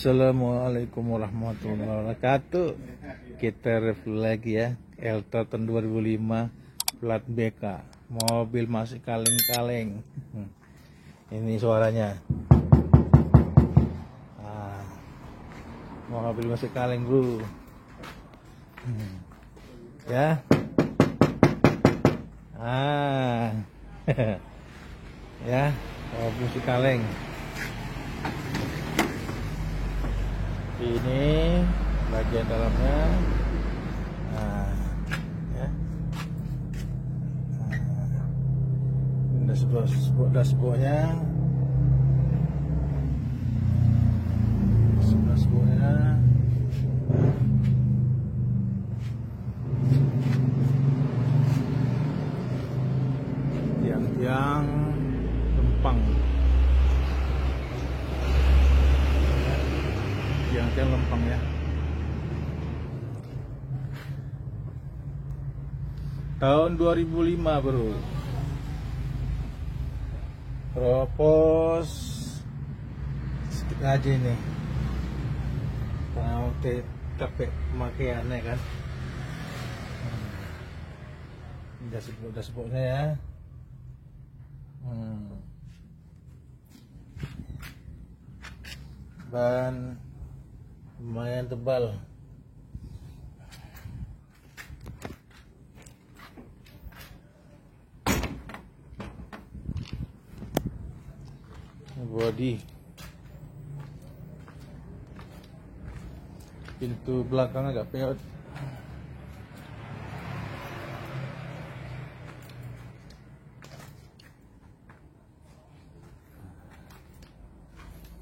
Assalamualaikum warahmatullahi wabarakatuh. Kita review lagi ya Eltor tahun 2005 plat BK. Mobil masih kaleng-kaleng. Ini suaranya. Mobil masih kaleng bro. Ya. Ya, mobil masih kaleng. Ini bagian dalamnya. Ya. Dashboardnya. Tiang-tiang lempang. Tiang-tiang lempang ya. Tahun 2005 bro. Propos sedikit aja nih. Karena capek pemakaiannya kan. Dashboardnya ya. Ban lumayan tebal. Bodi, pintu belakang agak peot.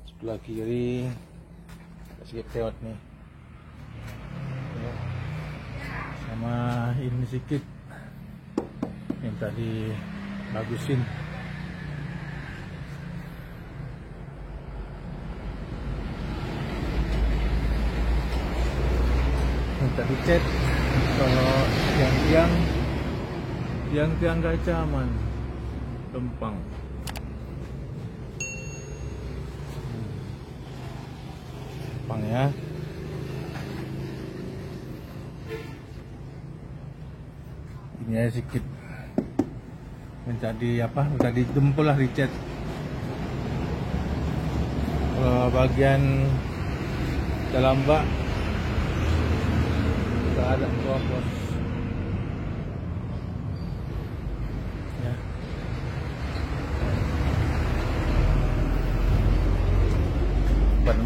Sebelah kiri sedikit peot nih. Sama ini sedikit yang tadi bagusin. Minta dicet. Kalau tiang-tiang kaca aman, lempang. Lempang ya. Ini aja sedikit menjadi apa? Tadi jempol lah dicet. Kalau bagian dalam bak ada propos ya.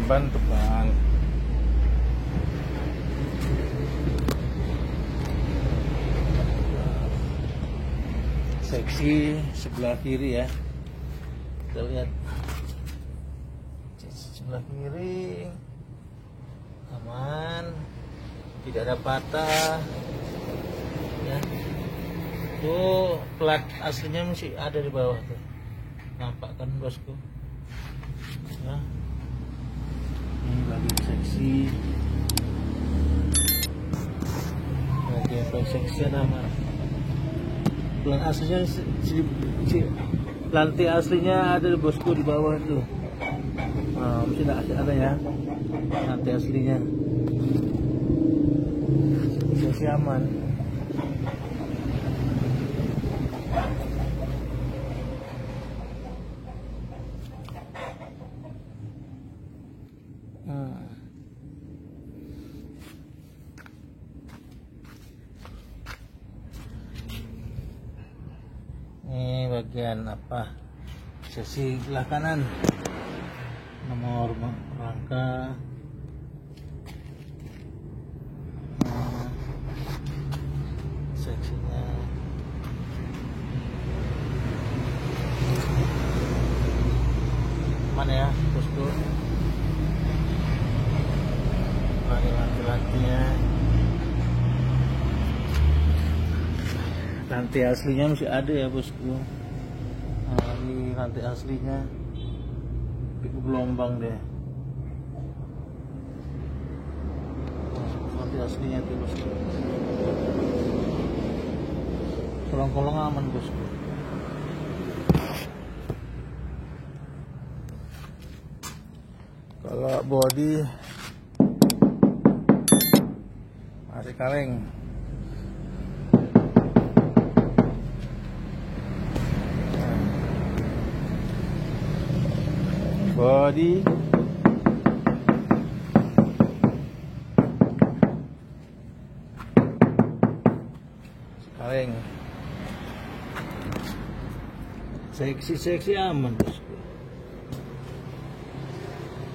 Ban tebal. Seksi sebelah kiri ya, kita lihat sebelah kiri aman, tidak ada patah ya. Tuh plat aslinya masih ada di bawah tuh, nampak kan bosku ya. Ini bagian seksi, bagian seksi nama plat aslinya lantai aslinya ada di bosku di bawah tuh. Masih ada ya lantai aslinya. Masih aman. Ini bagian apa? Sisi belah kanan. Nomor rangka. Seksinya mana ya bosku? Laki-lakinya lantai aslinya masih ada ya bosku. Ini lantai aslinya gelombang deh. Lantai aslinya tuh bosku. Kolong-kolong aman bosku. Kalau body masih kaleng. Body kaleng. Seksi aman bosku.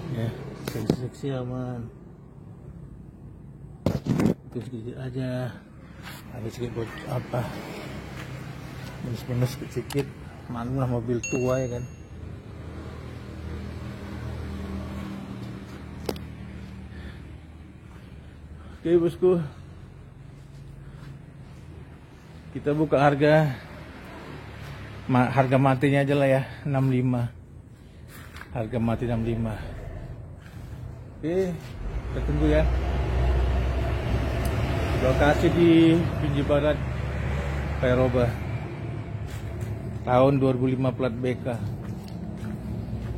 Ya, seksi aman. Itu sedikit aja. Ada sedikit apa? Minus sedikit. Mana mobil tua ya kan. Oke bosku, kita buka harga matinya aja lah ya, 65. Harga mati 65. Oke, kita tunggu ya. Lokasi di Pinji Barat, Peroba, tahun 2005 plat BK.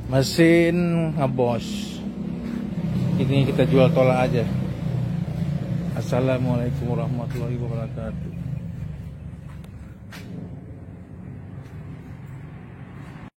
Mesin ngebos. Ini kita jual tolak aja. Assalamualaikum warahmatullahi wabarakatuh.